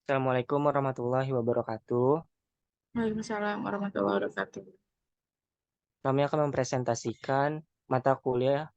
Assalamualaikum warahmatullahi wabarakatuh. Waalaikumsalam warahmatullahi wabarakatuh. Kami akan mempresentasikan mata kuliah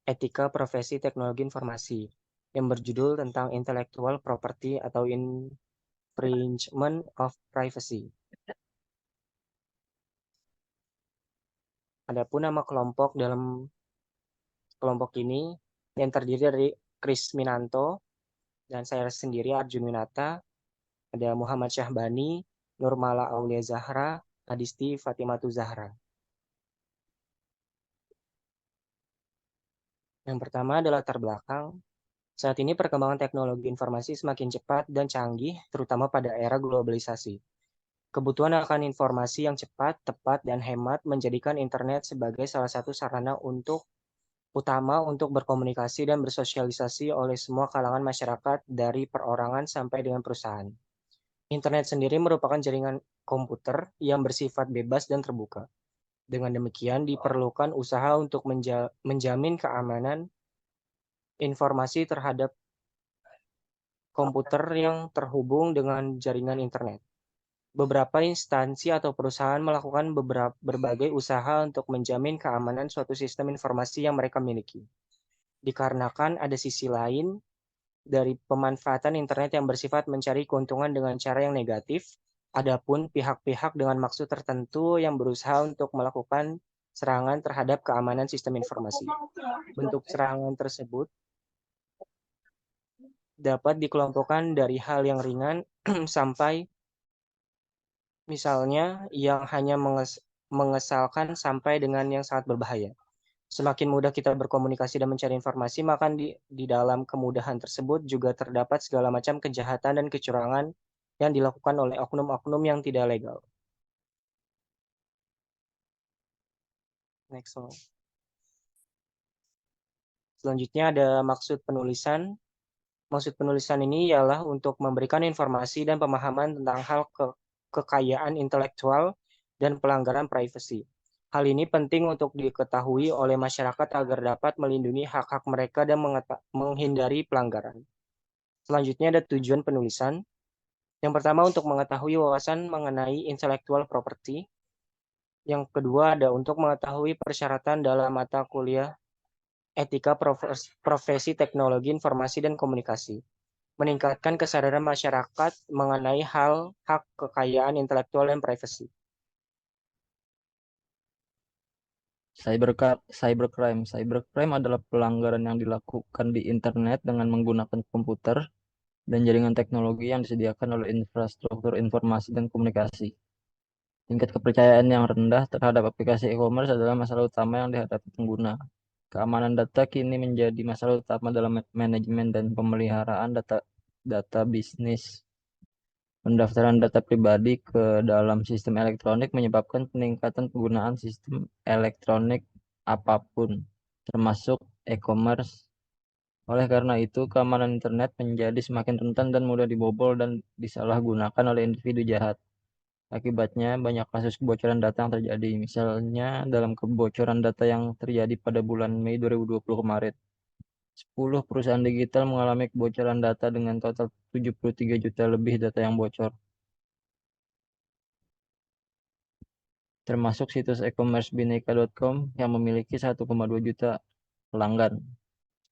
Etika Profesi Teknologi Informasi yang berjudul tentang Intellectual Property atau Infringement of Privacy. Adapun nama kelompok dalam kelompok ini yang terdiri dari Kris Minanto dan saya sendiri Arjun Winata, ada Muhammad Syahbani, Nurmala Aulia Zahra, Adisti Fatimatu Zahra. Yang pertama adalah latar belakang. Saat ini perkembangan teknologi informasi semakin cepat dan canggih, terutama pada era globalisasi. Kebutuhan akan informasi yang cepat, tepat, dan hemat menjadikan internet sebagai salah satu sarana utama untuk berkomunikasi dan bersosialisasi oleh semua kalangan masyarakat dari perorangan sampai dengan perusahaan. Internet sendiri merupakan jaringan komputer yang bersifat bebas dan terbuka. Dengan demikian, diperlukan usaha untuk menjamin keamanan informasi terhadap komputer yang terhubung dengan jaringan internet. Beberapa instansi atau perusahaan melakukan berbagai usaha untuk menjamin keamanan suatu sistem informasi yang mereka miliki. Dikarenakan ada sisi lain dari pemanfaatan internet yang bersifat mencari keuntungan dengan cara yang negatif, adapun pihak-pihak dengan maksud tertentu yang berusaha untuk melakukan serangan terhadap keamanan sistem informasi. Bentuk serangan tersebut dapat dikelompokkan dari hal yang ringan sampai misalnya yang hanya mengesalkan sampai dengan yang sangat berbahaya. Semakin mudah kita berkomunikasi dan mencari informasi, maka di dalam kemudahan tersebut juga terdapat segala macam kejahatan dan kecurangan yang dilakukan oleh oknum-oknum yang tidak legal. Next slide. Selanjutnya ada maksud penulisan. Maksud penulisan ini ialah untuk memberikan informasi dan pemahaman tentang hal kekayaan intelektual dan pelanggaran privasi. Hal ini penting untuk diketahui oleh masyarakat agar dapat melindungi hak-hak mereka dan menghindari pelanggaran. Selanjutnya ada tujuan penulisan. Yang pertama untuk mengetahui wawasan mengenai intellectual property. Yang kedua ada untuk mengetahui persyaratan dalam mata kuliah Etika Profesi Teknologi Informasi dan Komunikasi. Meningkatkan kesadaran masyarakat mengenai hak kekayaan intelektual dan privasi. Cybercrime. Cybercrime adalah pelanggaran yang dilakukan di internet dengan menggunakan komputer dan jaringan teknologi yang disediakan oleh infrastruktur informasi dan komunikasi. Tingkat kepercayaan yang rendah terhadap aplikasi e-commerce adalah masalah utama yang dihadapi pengguna. Keamanan data kini menjadi masalah utama dalam manajemen dan pemeliharaan data bisnis. Pendaftaran data pribadi ke dalam sistem elektronik menyebabkan peningkatan penggunaan sistem elektronik apapun, termasuk e-commerce. Oleh karena itu, keamanan internet menjadi semakin rentan dan mudah dibobol dan disalahgunakan oleh individu jahat. Akibatnya, banyak kasus kebocoran data yang terjadi. Misalnya, dalam kebocoran data yang terjadi pada bulan Mei 2020 kemarin. 10 perusahaan digital mengalami kebocoran data dengan total 73 juta lebih data yang bocor. Termasuk situs e-commerce bineka.com yang memiliki 1,2 juta pelanggan.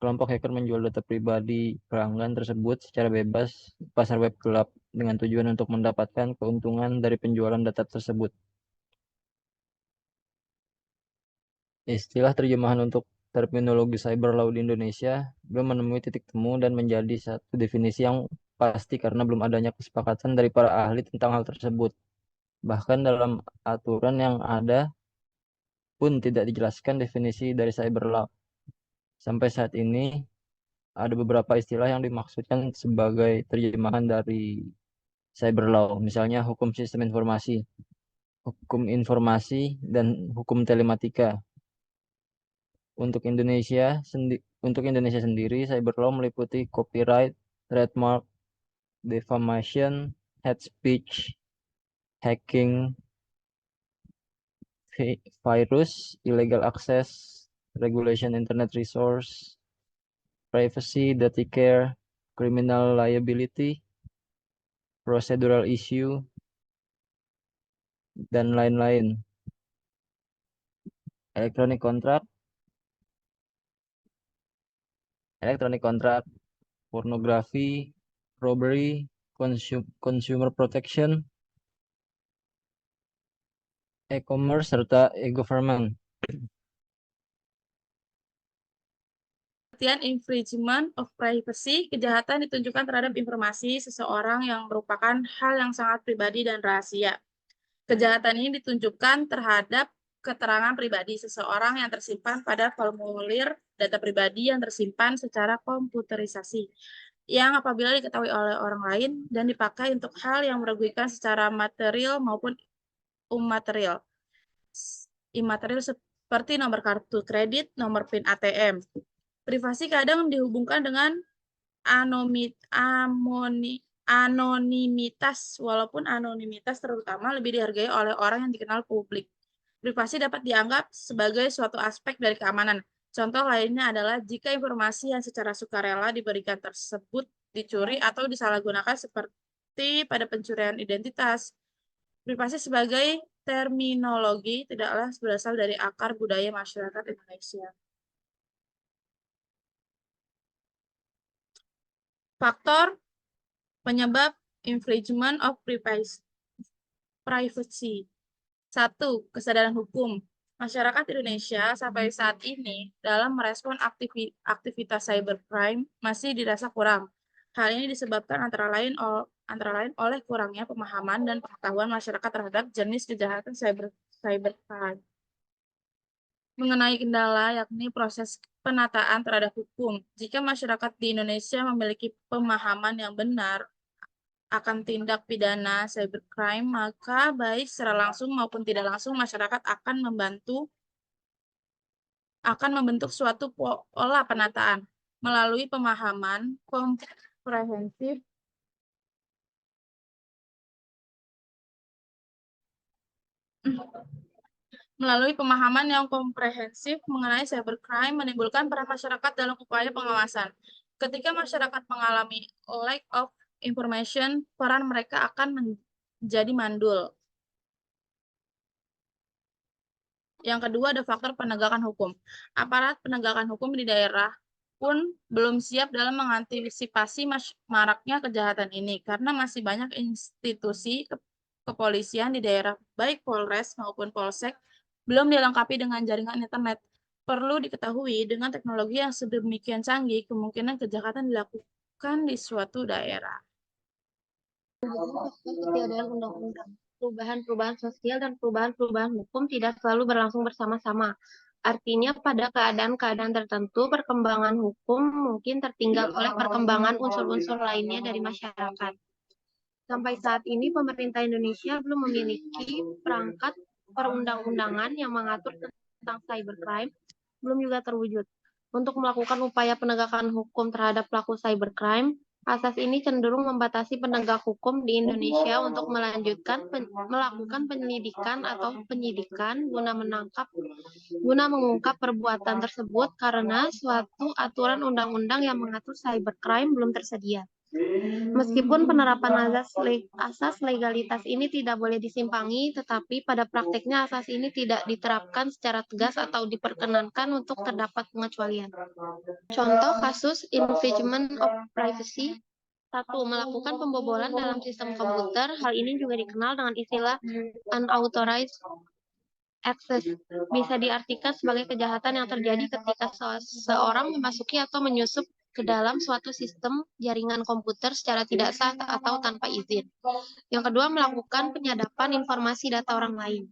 Kelompok hacker menjual data pribadi pelanggan tersebut secara bebas di pasar web gelap dengan tujuan untuk mendapatkan keuntungan dari penjualan data tersebut. Istilah terjemahan untuk terminologi cyber law di Indonesia belum menemui titik temu dan menjadi satu definisi yang pasti karena belum adanya kesepakatan dari para ahli tentang hal tersebut. Bahkan dalam aturan yang ada pun tidak dijelaskan definisi dari cyber law. Sampai saat ini ada beberapa istilah yang dimaksudkan sebagai terjemahan dari cyber law, misalnya hukum informasi, dan hukum telematika. Untuk Indonesia sendiri, cyber law meliputi copyright, trademark, defamation, hate speech, hacking, virus, illegal access, regulation internet resource, privacy, data care, criminal liability, procedural issue, dan lain-lain. Electronic contract, pornografi, robbery, consumer protection, e-commerce, serta e-government. Pengertian infringement of privacy, kejahatan ditunjukkan terhadap informasi seseorang yang merupakan hal yang sangat pribadi dan rahasia. Kejahatan ini ditunjukkan terhadap keterangan pribadi seseorang yang tersimpan pada formulir data pribadi yang tersimpan secara komputerisasi, yang apabila diketahui oleh orang lain dan dipakai untuk hal yang merugikan secara material maupun immaterial seperti nomor kartu kredit, nomor PIN ATM. Privasi kadang dihubungkan dengan anonimitas, walaupun anonimitas terutama lebih dihargai oleh orang yang dikenal publik. Privasi dapat dianggap sebagai suatu aspek dari keamanan. Contoh lainnya adalah jika informasi yang secara sukarela diberikan tersebut dicuri atau disalahgunakan seperti pada pencurian identitas. Privasi sebagai terminologi tidaklah berasal dari akar budaya masyarakat Indonesia. Faktor penyebab infringement of privacy. 1. Kesadaran hukum. Masyarakat Indonesia sampai saat ini dalam merespon aktivitas cybercrime masih dirasa kurang. Hal ini disebabkan antara lain oleh kurangnya pemahaman dan pengetahuan masyarakat terhadap jenis kejahatan cybercrime. Mengenai kendala yakni proses penataan terhadap hukum. Jika masyarakat di Indonesia memiliki pemahaman yang benar akan tindak pidana cybercrime, maka baik secara langsung maupun tidak langsung masyarakat akan membentuk suatu pola penataan melalui pemahaman komprehensif yang komprehensif mengenai cybercrime menimbulkan peran masyarakat dalam upaya pengawasan. Ketika masyarakat mengalami lack of information, peran mereka akan menjadi mandul. Yang kedua ada faktor penegakan hukum. Aparat penegakan hukum di daerah pun belum siap dalam mengantisipasi maraknya kejahatan ini karena masih banyak institusi kepolisian di daerah baik Polres maupun Polsek belum dilengkapi dengan jaringan internet. Perlu diketahui dengan teknologi yang sedemikian canggih, kemungkinan kejahatan dilakukan di suatu daerah. Ketiadaan undang-undang. Perubahan-perubahan sosial dan perubahan-perubahan hukum tidak selalu berlangsung bersama-sama. Artinya pada keadaan-keadaan tertentu perkembangan hukum mungkin tertinggal oleh perkembangan unsur-unsur lainnya dari masyarakat. Sampai saat ini pemerintah Indonesia belum memiliki perangkat perundang-undangan yang mengatur tentang cybercrime, belum juga terwujud. Untuk melakukan upaya penegakan hukum terhadap pelaku cybercrime, asas ini cenderung membatasi penegak hukum di Indonesia untuk melakukan penyelidikan atau penyidikan guna mengungkap perbuatan tersebut karena suatu aturan undang-undang yang mengatur cybercrime belum tersedia. Meskipun penerapan asas legalitas ini tidak boleh disimpangi, tetapi pada prakteknya asas ini tidak diterapkan secara tegas atau diperkenankan untuk terdapat pengecualian. Contoh kasus infringement of privacy. 1. Melakukan pembobolan dalam sistem komputer. Hal ini juga dikenal dengan istilah unauthorized access. Bisa diartikan sebagai kejahatan yang terjadi ketika seorang memasuki atau menyusup ke dalam suatu sistem jaringan komputer secara tidak sah atau tanpa izin. Yang kedua, melakukan penyadapan informasi data orang lain.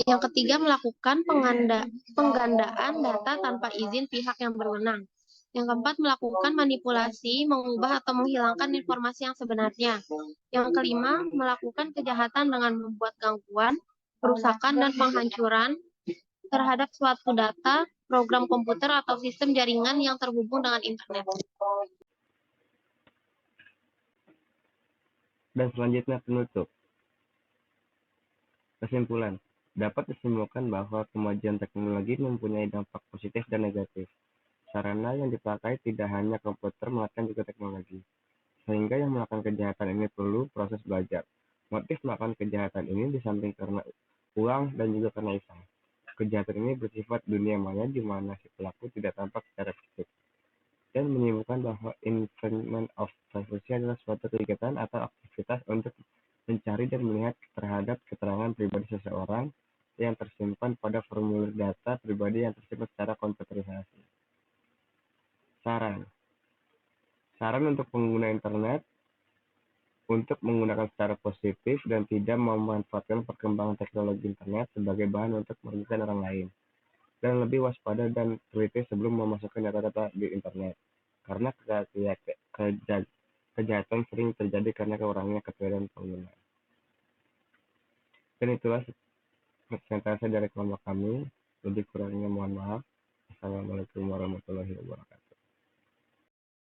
Yang ketiga, melakukan penggandaan data tanpa izin pihak yang berwenang. Yang keempat, melakukan manipulasi, mengubah atau menghilangkan informasi yang sebenarnya. Yang kelima, melakukan kejahatan dengan membuat gangguan, perusakan, dan penghancuran terhadap suatu data, program komputer, atau sistem jaringan yang terhubung dengan internet. Dan selanjutnya penutup. Kesimpulan. Dapat disimpulkan bahwa kemajuan teknologi mempunyai dampak positif dan negatif. Sarana yang dipakai tidak hanya komputer, melainkan juga teknologi. Sehingga yang melakukan kejahatan ini perlu proses belajar. Motif melakukan kejahatan ini di samping karena uang dan juga karena iseng. Kejahatan ini bersifat dunia maya di mana si pelaku tidak tampak secara fisik dan menyimpulkan bahwa infringement of privacy adalah suatu kegiatan atau aktivitas untuk mencari dan melihat terhadap keterangan pribadi seseorang yang tersimpan pada formulir data pribadi yang tersimpan secara komputerisasi. Saran untuk pengguna internet untuk menggunakan secara positif dan tidak memanfaatkan perkembangan teknologi internet sebagai bahan untuk merugikan orang lain, dan lebih waspada dan teliti sebelum memasukkan data-data di internet, karena kejahatan sering terjadi karena kurangnya ketahuan pengguna. Dan itulah presentasi dari kelompok kami. Lebih kurangnya mohon maaf. Assalamualaikum warahmatullahi wabarakatuh.